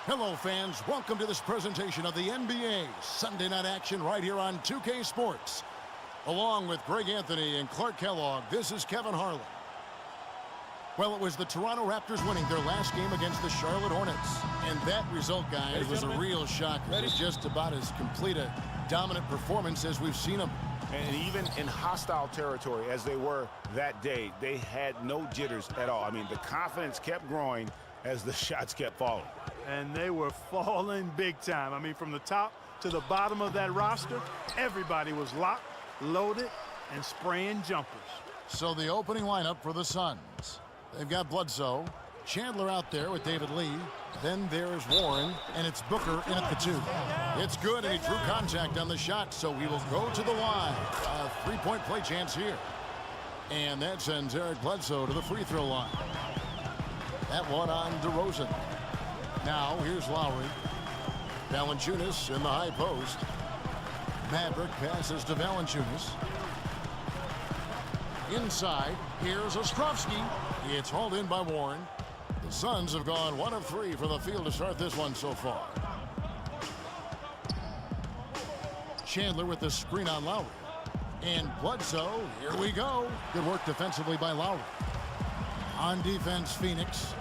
Hello, fans. Welcome to this presentation of the NBA Sunday Night Action right here on 2K Sports. Along with Greg Anthony and Clark Kellogg, this is Kevin Harlan. Well, it was the Toronto Raptors winning their last game against the Charlotte Hornets. And that result, guys, was a real shocker. It was just about as complete a dominant performance as we've seen them. And even in hostile territory, as they were that day, they had no jitters at all. I mean, the confidence kept growing as the shots kept falling. And they were falling big time. I mean, from the top to the bottom of that roster, everybody was locked, loaded, and spraying jumpers. So the opening lineup for the Suns. They've got Bledsoe, Chandler out there with David Lee. Then there's Warren, and it's Booker in at the 2. It's good, and he drew contact on the shot, so he will go to the line. A three-point play chance here. And that sends Eric Bledsoe to the free throw line. That one on DeRozan. Now here's Lowry. Valanciunas in the high post. Maverick passes to Valanciunas. Inside, here's Ostrovsky. It's hauled in by Warren. The Suns have gone 1 of 3 from the field to start this one so far. Chandler with the screen on Lowry. And Bledsoe, here we go. Good work defensively by Lowry. On defense, Phoenix.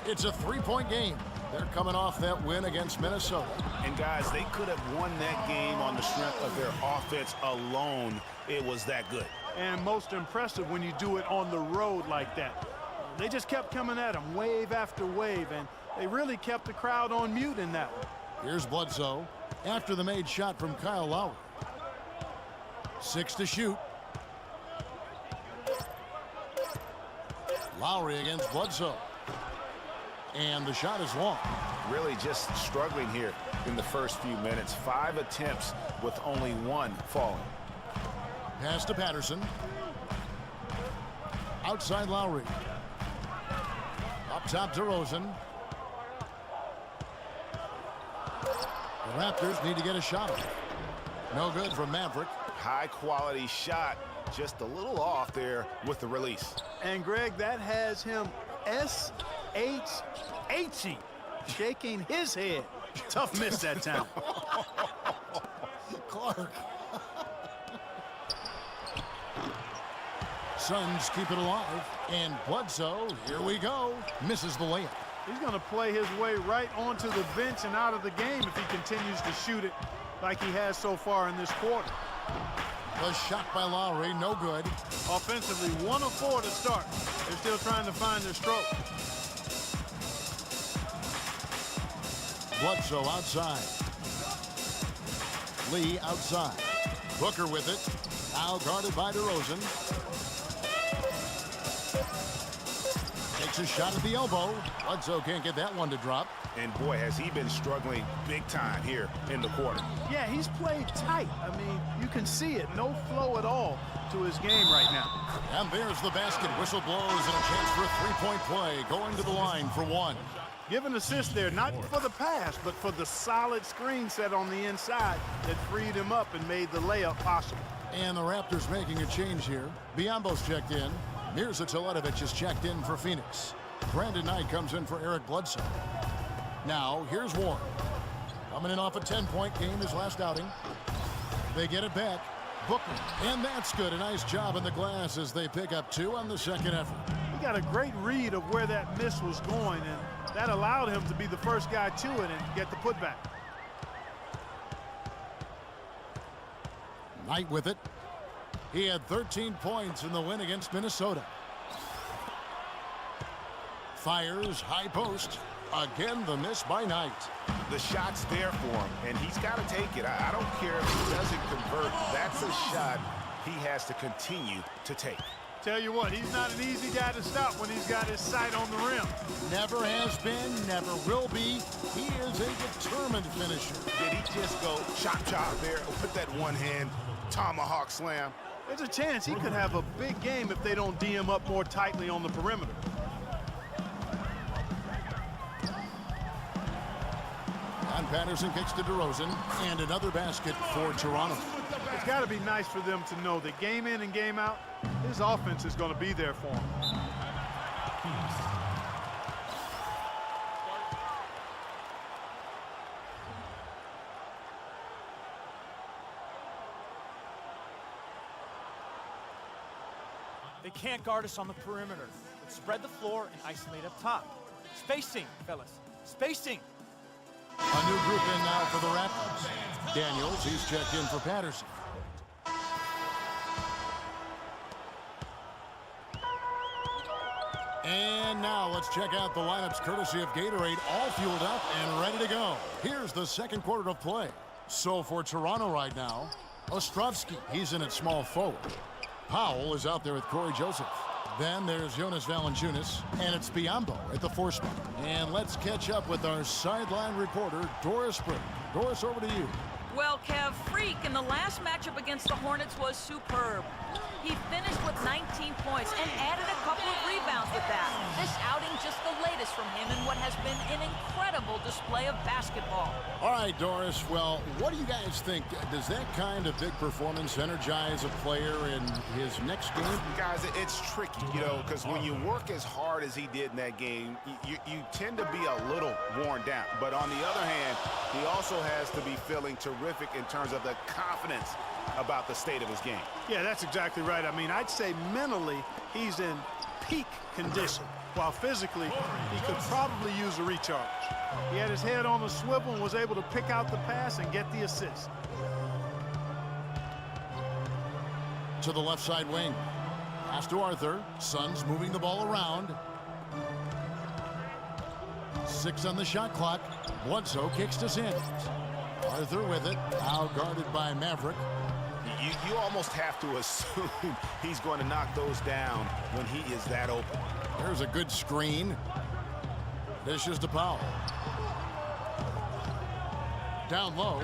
It's a three-point game. They're coming off that win against Minnesota. And guys, they could have won that game on the strength of their offense alone. It was that good. And most impressive when you do it on the road like that. They just kept coming at them wave after wave, and they really kept the crowd on mute in that one. Here's Bledsoe after the made shot from Kyle Lowry. 6 to shoot. Lowry against Bledsoe. And the shot is long. Really just struggling here in the first few minutes. 5 attempts with only 1 falling. Pass to Patterson. Outside Lowry. Up top to Rosen. The Raptors need to get a shot. No good from Maverick. High quality shot. Just a little off there with the release. And Greg, that has him S-H-H-E, shaking his head. Tough miss that time. Clark. Suns keep it alive. And Bledsoe, here we go, misses the layup. He's going to play his way right onto the bench and out of the game if he continues to shoot it like he has so far in this quarter. The shot by Lowry, no good. Offensively, 1 of 4 to start. They're still trying to find their stroke. Bledsoe outside. Lee outside. Booker with it. Now guarded by DeRozan. Takes a shot at the elbow. Bledsoe can't get that one to drop. And boy, has he been struggling big time here in the quarter. Yeah, he's played tight. I mean, you can see it. No flow at all to his game right now. And there's the basket. Whistle blows and a chance for a three-point play. Going to the line for 1. Give an assist there, not for the pass, but for the solid screen set on the inside that freed him up and made the layup possible. And the Raptors making a change here. Biyombo's checked in. Mirza Teletovic is checked in for Phoenix. Brandon Knight comes in for Eric Bledsoe. Now, here's Warren. Coming in off a 10-point game his last outing. They get it back. Booker. And that's good. A nice job in the glass as they pick up 2 on the second effort. He got a great read of where that miss was going, and that allowed him to be the first guy to it and get the putback. Knight with it. He had 13 points in the win against Minnesota. Fires high post. Again, the miss by Knight. The shot's there for him, and he's got to take it. I don't care if he doesn't convert. That's a shot he has to continue to take. Tell you what, he's not an easy guy to stop when he's got his sight on the rim. Never has been, never will be. He is a determined finisher. Did he just go chop there with that one-hand tomahawk slam? There's a chance he could have a big game if they don't D him up more tightly on the perimeter. John Patterson kicks to DeRozan, and another basket for Toronto. It's got to be nice for them to know that game in and game out, his offense is going to be there for him. They can't guard us on the perimeter. Let's spread the floor and isolate up top. Spacing, fellas. Spacing. A new group in now for the Raptors. Daniels, he's checked in for Patterson. And now let's check out the lineups courtesy of Gatorade, all fueled up and ready to go. Here's the second quarter of play. So for Toronto right now, Ostrovsky, he's in at small forward. Powell is out there with Corey Joseph. Then there's Jonas Valanciunas, and it's Biyombo at the 4 spot. And let's catch up with our sideline reporter, Doris Burke. Doris, over to you. Well, Kev, Freak in the last matchup against the Hornets was superb. He finished with 19 points and added a couple of rebounds with that. This outing just the latest from him in what has been an incredible display of basketball. All right, Doris, well, what do you guys think? Does that kind of big performance energize a player in his next game? Guys, it's tricky, you know, because when you work as hard as he did in that game, you tend to be a little worn down. But on the other hand, he also has to be feeling terrific in terms of the confidence about the state of his game. Yeah, that's exactly right. I mean, I'd say mentally he's in peak condition, while physically he could probably use a recharge. He had his head on a swivel and was able to pick out the pass and get the assist. To the left side wing. Pass to Arthur. Suns moving the ball around. 6 on the shot clock. Bledsoe kicks to Sanders. Arthur with it. Now guarded by Maverick. You almost have to assume he's going to knock those down when he is that open. There's a good screen. Dishes to Powell. Down low.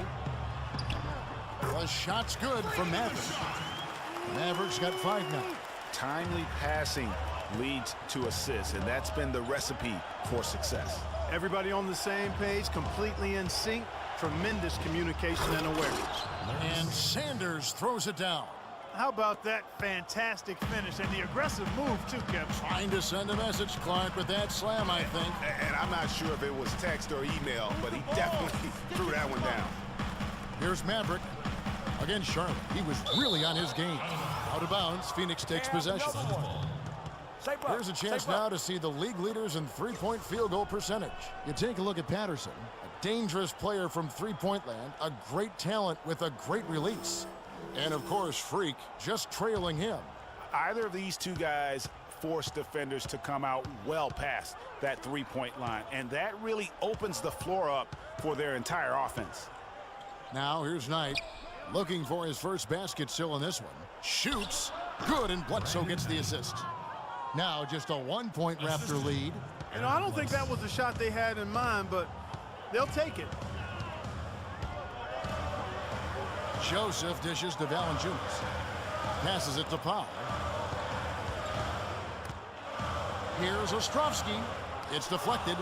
The shot's good from Maverick. Maverick's got 5 now. Timely passing leads to assists, and that's been the recipe for success. Everybody on the same page, completely in sync. Tremendous communication and awareness. And Sanders throws it down. How about that fantastic finish and the aggressive move, too, Kevin? Trying to send a message, Clark, with that slam, I think. And I'm not sure if it was text or email, but he definitely threw that one down. Here's Maverick against Charlotte. He was really on his game. Out of bounds, Phoenix takes possession. Here's a chance now to see the league leaders in three-point field goal percentage. You take a look at Patterson, a dangerous player from three-point land, a great talent with a great release. And, of course, Freak just trailing him. Either of these two guys force defenders to come out well past that three-point line, and that really opens the floor up for their entire offense. Now here's Knight looking for his first basket still in this one. Shoots. Good, and Bledsoe gets the assist. Now just a 1-point Raptor lead. You know, I don't think that was the shot they had in mind, but they'll take it. Joseph dishes to Valanciunas. Passes it to Powell. Here's Ostrovsky. It's deflected.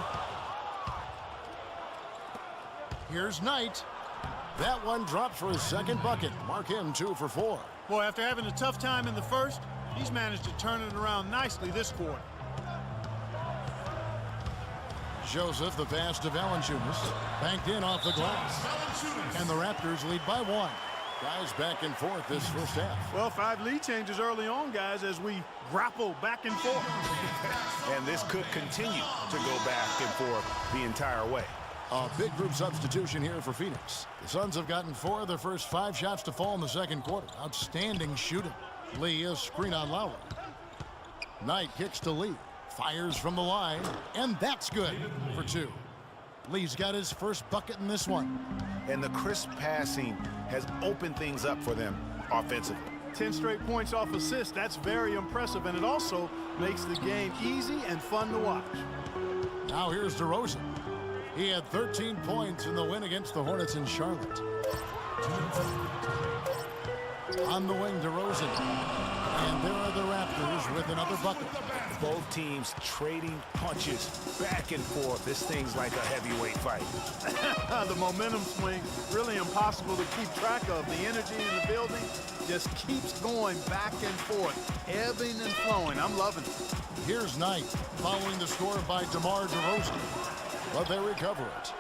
Here's Knight. That one dropped for his second bucket. Mark him 2 for 4. Boy, after having a tough time in the first, he's managed to turn it around nicely this quarter. Joseph, the pass to Valanciunas. Banked in off the glass. And the Raptors lead by 1. Guys back and forth this first half. Well, 5 lead changes early on, guys, as we grapple back and forth. And this could continue to go back and forth the entire way. A big group substitution here for Phoenix. The Suns have gotten 4 of their first 5 shots to fall in the second quarter. Outstanding shooting. Lee, a screen on Lowry. Knight kicks to Lee. Fires from the line, and that's good for 2. Lee's got his first bucket in this one. And the crisp passing has opened things up for them offensively. 10 straight points off assists. That's very impressive, and it also makes the game easy and fun to watch. Now here's DeRozan. He had 13 points in the win against the Hornets in Charlotte. On the wing, DeRozan. And there are the Raptors with another bucket. Both teams trading punches back and forth. This thing's like a heavyweight fight. The momentum swing, really impossible to keep track of. The energy in the building just keeps going back and forth, ebbing and flowing. I'm loving it. Here's Knight following the score by DeMar DeRozan. But they recover it.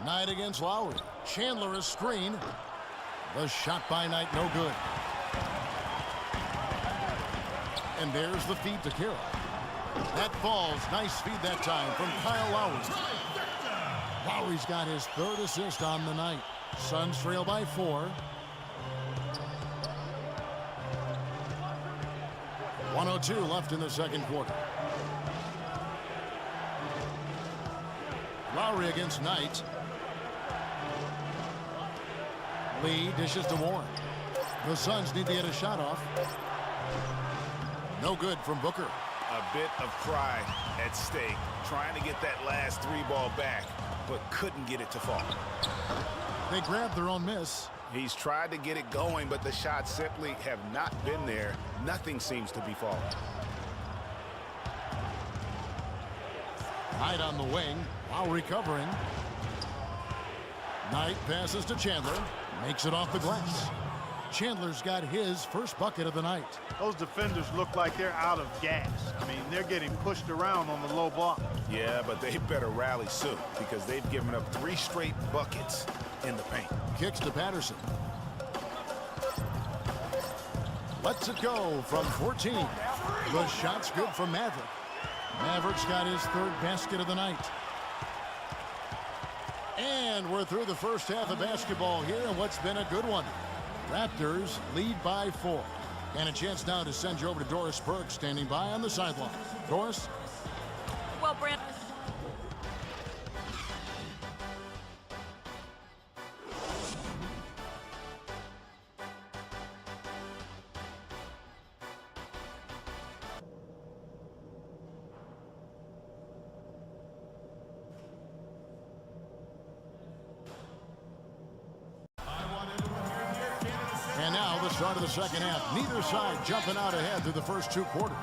Knight against Lowry. Chandler a screen. The shot by Knight no good. And there's the feed to Carroll. That falls. Nice feed that time from Kyle Lowry. Lowry's got his 3rd assist on the night. Suns trail by 4. 1:02 left in the second quarter. Lowry against Knight. Lee dishes to Warren. The Suns need to get a shot off. No good from Booker. A bit of pride at stake, trying to get that last 3 ball back, but couldn't get it to fall. They grabbed their own miss. He's tried to get it going, but the shots simply have not been there. Nothing seems to be falling. Knight on the wing, while recovering. Knight passes to Chandler, makes it off the glass. Chandler's got his first bucket of the night. Those defenders look like they're out of gas. I mean, they're getting pushed around on the low block. Yeah, but they better rally soon because they've given up 3 straight buckets in the paint. Kicks to Patterson. Lets it go from 14. The shot's good from Maverick. Maverick's got his 3rd basket of the night. And we're through the first half of basketball here, and what's been a good one. Raptors lead by 4. And a chance now to send you over to Doris Burke, standing by on the sideline. Doris? Well, Brent. And now the start of the second half. Neither side jumping out ahead through the first 2 quarters.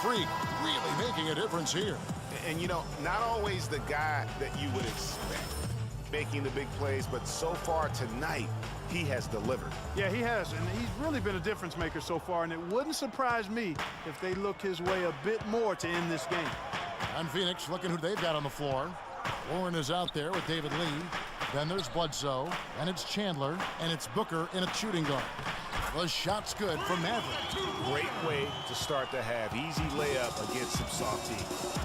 Freak really making a difference here. And, you know, not always the guy that you would expect making the big plays, but so far tonight, he has delivered. Yeah, he has, and he's really been a difference maker so far, and it wouldn't surprise me if they look his way a bit more to end this game. And Phoenix looking who they've got on the floor. Warren is out there with David Lee. Then there's Bledsoe, and it's Chandler, and it's Booker in a shooting guard. The shot's good from Maverick. Great way to start the half. Easy layup against some soft teams.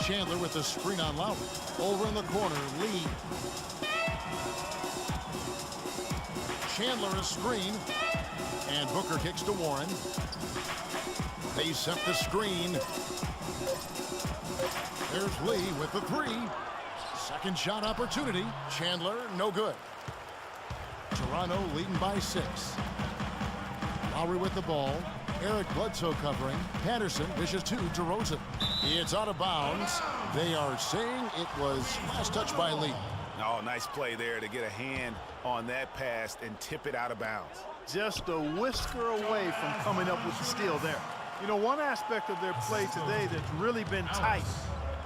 Chandler with the screen on Lowry. Over in the corner, Lee. Chandler a screen. And Booker kicks to Warren. They set the screen. There's Lee with the 3. Second shot opportunity. Chandler, no good. Toronto leading by 6. Lowry with the ball. Eric Bledsoe covering. Patterson dishes to DeRozan. It's out of bounds. They are saying it was last touch by Lee. Oh, nice play there to get a hand on that pass and tip it out of bounds. Just a whisker away from coming up with the steal there. You know, one aspect of their play today that's really been tight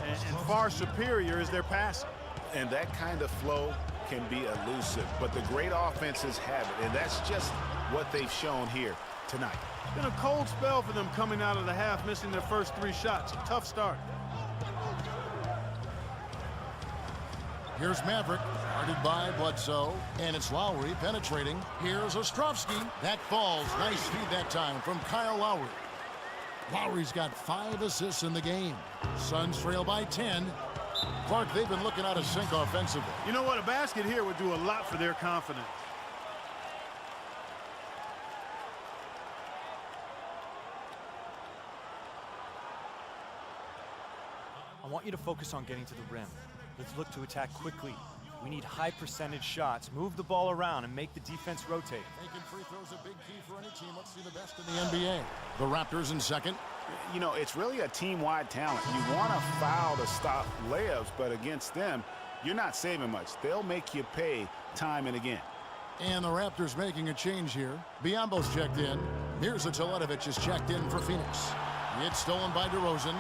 and far superior is their passing. And that kind of flow can be elusive, but the great offenses have it, and that's just what they've shown here tonight. Been a cold spell for them coming out of the half, missing their first 3 shots. A tough start. Here's Maverick, guarded by Bledsoe, and it's Lowry penetrating. Here's Ostrovsky. That falls. Nice feed that time from Kyle Lowry. Lowry's got 5 assists in the game. Suns trail by 10. Clark, they've been looking out of sync offensively. You know what? A basket here would do a lot for their confidence. I want you to focus on getting to the rim. Let's look to attack quickly. We need high percentage shots. Move the ball around and make the defense rotate. Making free throws a big key for any team. Let's see the best in the NBA. The Raptors in second. You know, it's really a team-wide talent. You want to foul to stop layups, but against them, you're not saving much. They'll make you pay time and again. And the Raptors making a change here. Biombo's checked in. Here's Teletovic is checked in for Phoenix. It's stolen by DeRozan.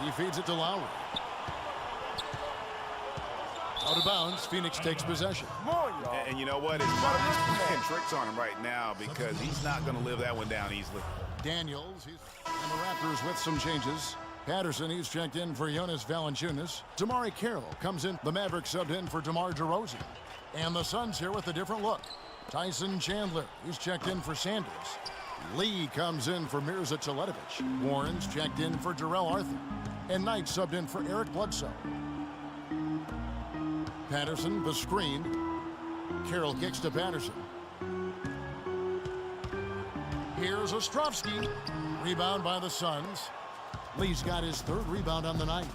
He feeds it to Lowry. Out of bounds, Phoenix takes possession. And you know what? His partner's playing tricks on him right now because he's not going to live that one down easily. Daniels, and the Raptors with some changes. Patterson, he's checked in for Jonas Valanciunas. MyCareer comes in. The Mavericks subbed in for DeMar DeRozan. And the Suns here with a different look. Tyson Chandler, he's checked in for Sanders. Lee comes in for Mirza Teletovic. Warren's checked in for Jarrell Arthur. And Knight subbed in for Eric Bledsoe. Patterson, the screen. Carroll kicks to Patterson. Here's Ostrovsky. Rebound by the Suns. Lee's got his third rebound on the night.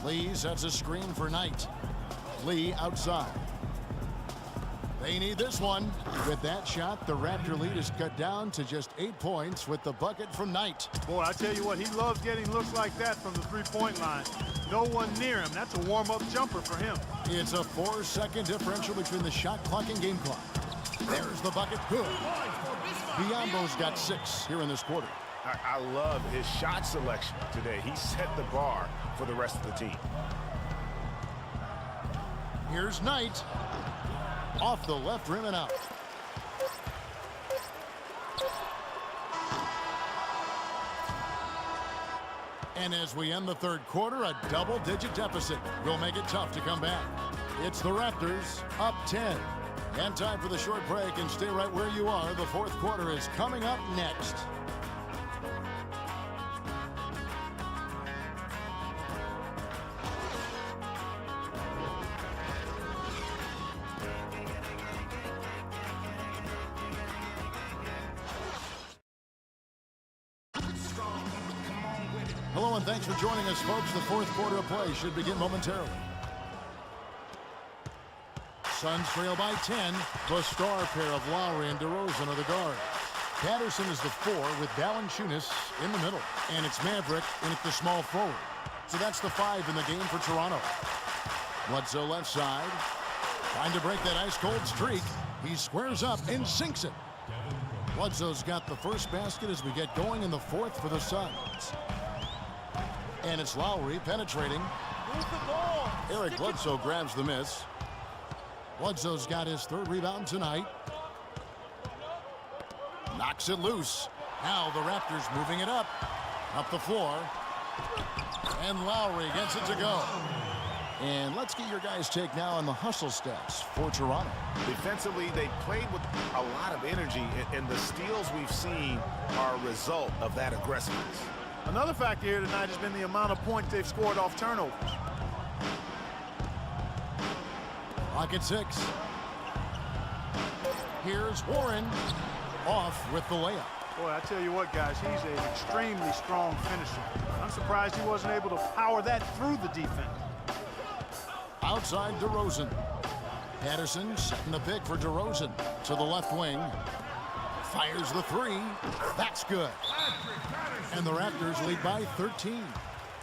Lee sets a screen for Knight. Lee outside. They need this one. With that shot, the Raptor lead is cut down to just 8 points with the bucket from Knight. Boy, I tell you what, he loves getting looks like that from the three-point line. No one near him. That's a warm-up jumper for him. It's a 4-second differential between the shot clock and game clock. There's the bucket. Good. Biombo's got 6 here in this quarter. I love his shot selection today. He set the bar for the rest of the team. Here's Knight. Off the left rim and out. And as we end the third quarter, a double-digit deficit will make it tough to come back. It's the Raptors up 10. And time for the short break, and stay right where you are. The fourth quarter is coming up next. Hello and thanks for joining us, folks. The fourth quarter of play should begin momentarily. Suns trail by 10. The star pair of Lowry and DeRozan are the guards. Patterson is the 4 with Valanciunas in the middle. And it's Maverick in at the small forward. So that's the 5 in the game for Toronto. Bledsoe left side. Trying to break that ice-cold streak. He squares up and sinks it. Bledsoe's got the first basket as we get going in the fourth for the Suns. And it's Lowry penetrating. Move the ball. Eric Bledsoe grabs the miss. Bledsoe's got his third rebound tonight. Knocks it loose. Now the Raptors moving it up the floor. And Lowry gets it to go. And let's get your guys' take now on the hustle stats for Toronto. Defensively, they played with a lot of energy, and the steals we've seen are a result of that aggressiveness. Another factor here tonight has been the amount of points they've scored off turnovers. Pocket 6. Here's Warren off with the layup. Boy, I tell you what, guys, he's an extremely strong finisher. I'm surprised he wasn't able to power that through the defense. Outside DeRozan. Patterson setting the pick for DeRozan to the left wing. Fires the 3. That's good. And the Raptors lead by 13.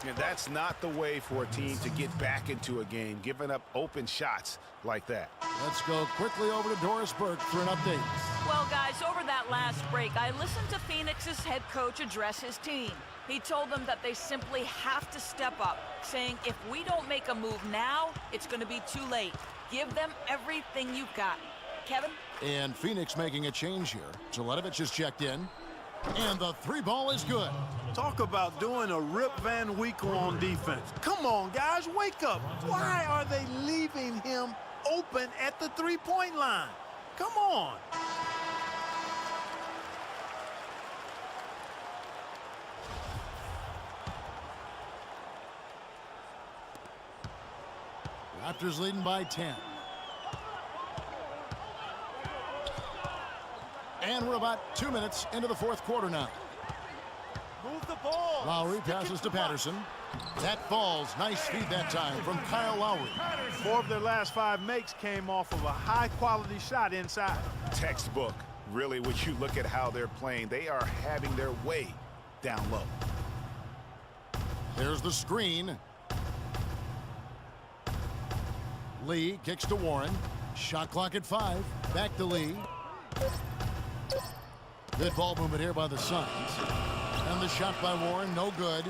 And that's not the way for a team to get back into a game, giving up open shots like that. Let's go quickly over to Doris Burke for an update. Well, guys, over that last break, I listened to Phoenix's head coach address his team. He told them that they simply have to step up, saying if we don't make a move now, it's going to be too late. Give them everything you've got. Kevin? And Phoenix making a change here. Teletovic is checked in. And the 3 ball is good. Talk about doing a Rip Van Winkle on defense. Come on, guys, wake up. Why are they leaving him open at the three-point line? Come on. Raptors leading by 10. And we're about 2 minutes into the fourth quarter now. Move the ball. Lowry passes to Patterson. That falls. Nice feed that time from Kyle Lowry. 4 of their last 5 makes came off of a high-quality shot inside. Textbook. Really, when you look at how they're playing, they are having their way down low. There's the screen. Lee kicks to Warren. Shot clock at 5. Back to Lee. Good ball movement here by the Suns. And the shot by Warren, no good.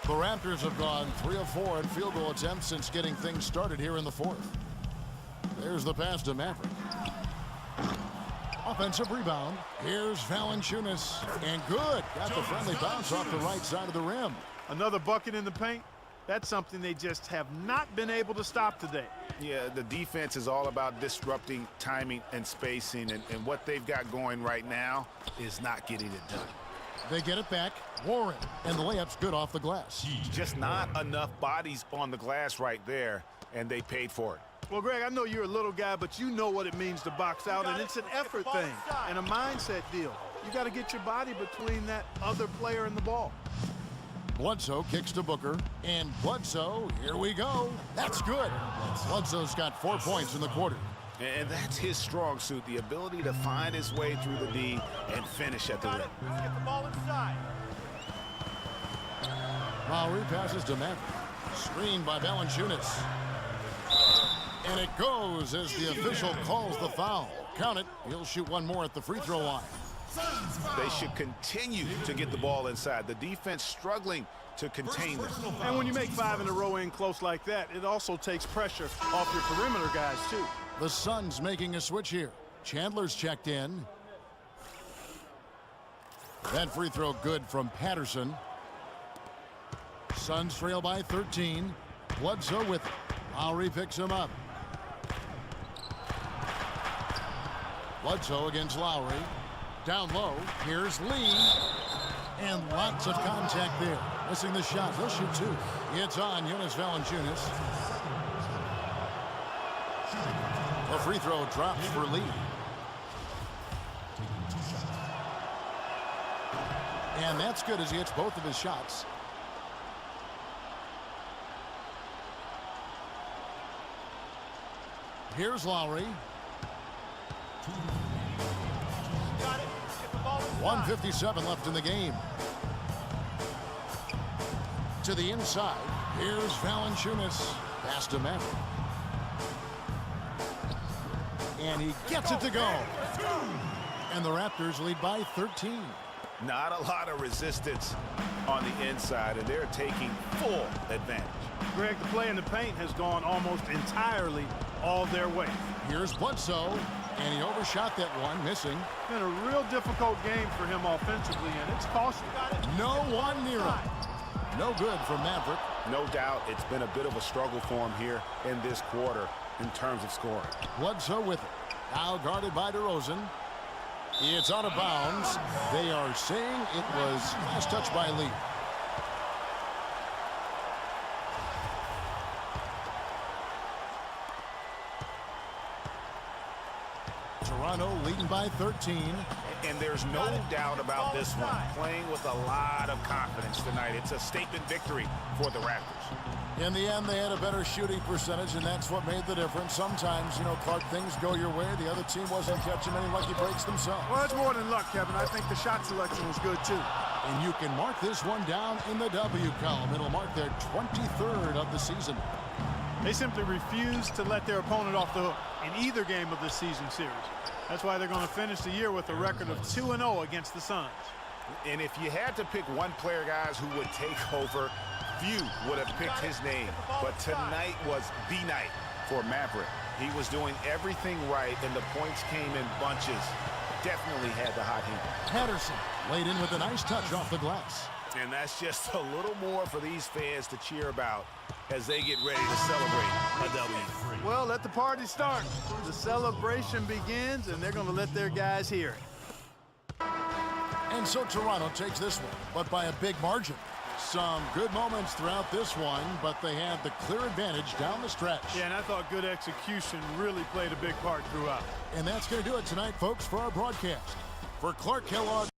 The Raptors have gone 3 of 4 in field goal attempts since getting things started here in the fourth. There's the pass to Maverick. Offensive rebound. Here's Valanciunas. And good. Got the friendly bounce off the right side of the rim. Another bucket in the paint. That's something they just have not been able to stop today. Yeah, the defense is all about disrupting timing and spacing, and what they've got going right now is not getting it done. They get it back. Warren, and the layup's good off the glass. Just not enough bodies on the glass right there, and they paid for it. Well, Greg, I know you're a little guy, but you know what it means to box out, and it's an effort thing and a mindset deal. You got to get your body between that other player and the ball. Bledsoe kicks to Booker, and Bledsoe, here we go. That's good. Bledsoe's got 4 points in the quarter. And that's his strong suit, the ability to find his way through the D and finish at the rim. Get the ball inside. Lowry passes to Maverick. Screened by Valanciunas. And it goes as the official calls the foul. Count it. He'll shoot one more at the free throw line. They should continue to get the ball inside. The defense struggling to contain them. And when you make 5 in a row in close like that, it also takes pressure off your perimeter guys, too. The Suns making a switch here. Chandler's checked in. That free throw good from Patterson. Suns trail by 13. Bledsoe with it. Lowry picks him up. Bledsoe against Lowry. Down low. Here's Lee. And lots of contact there. Missing the shot. He'll shoot 2. It's on Jonas Valanciunas. The free throw drops for Lee. And that's good as he hits both of his shots. Here's Lowry. 1:57 left in the game. To the inside. Here's Valanciunas. Pass to Maverick. And he gets it to go. And the Raptors lead by 13. Not a lot of resistance on the inside, and they're taking full advantage. Greg, the play in the paint has gone almost entirely all their way. Here's Bledsoe, and he overshot that one, missing. It's been a real difficult game for him offensively, and it's costly. No one near him. No good for Maverick. No doubt it's been a bit of a struggle for him here in this quarter in terms of scoring. Bledsoe with it. Now guarded by DeRozan. It's out of bounds. They are saying it was last touch by Lee. Toronto leading by 13. And there's no doubt about this one. Playing with a lot of confidence tonight. It's a statement victory for the Raptors. In the end, they had a better shooting percentage, and that's what made the difference. Sometimes, you know, Clark, things go your way. The other team wasn't catching many lucky breaks themselves. Well, it's more than luck, Kevin. I think the shot selection was good, too. And you can mark this one down in the W column. It'll mark their 23rd of the season. They simply refuse to let their opponent off the hook in either game of this season series. That's why they're going to finish the year with a record of 2-0 against the Suns. And if you had to pick one player, guys, who would take over, few would have picked his name. But tonight was the night for Maverick. He was doing everything right, and the points came in bunches. Definitely had the hot hand. Patterson laid in with a nice touch off the glass. And that's just a little more for these fans to cheer about as they get ready to celebrate a W. Well, let the party start. The celebration begins, and they're going to let their guys hear it. And so Toronto takes this one, but by a big margin. Some good moments throughout this one, but they had the clear advantage down the stretch. Yeah, and I thought good execution really played a big part throughout. And that's going to do it tonight, folks, for our broadcast. For Clark Kellogg.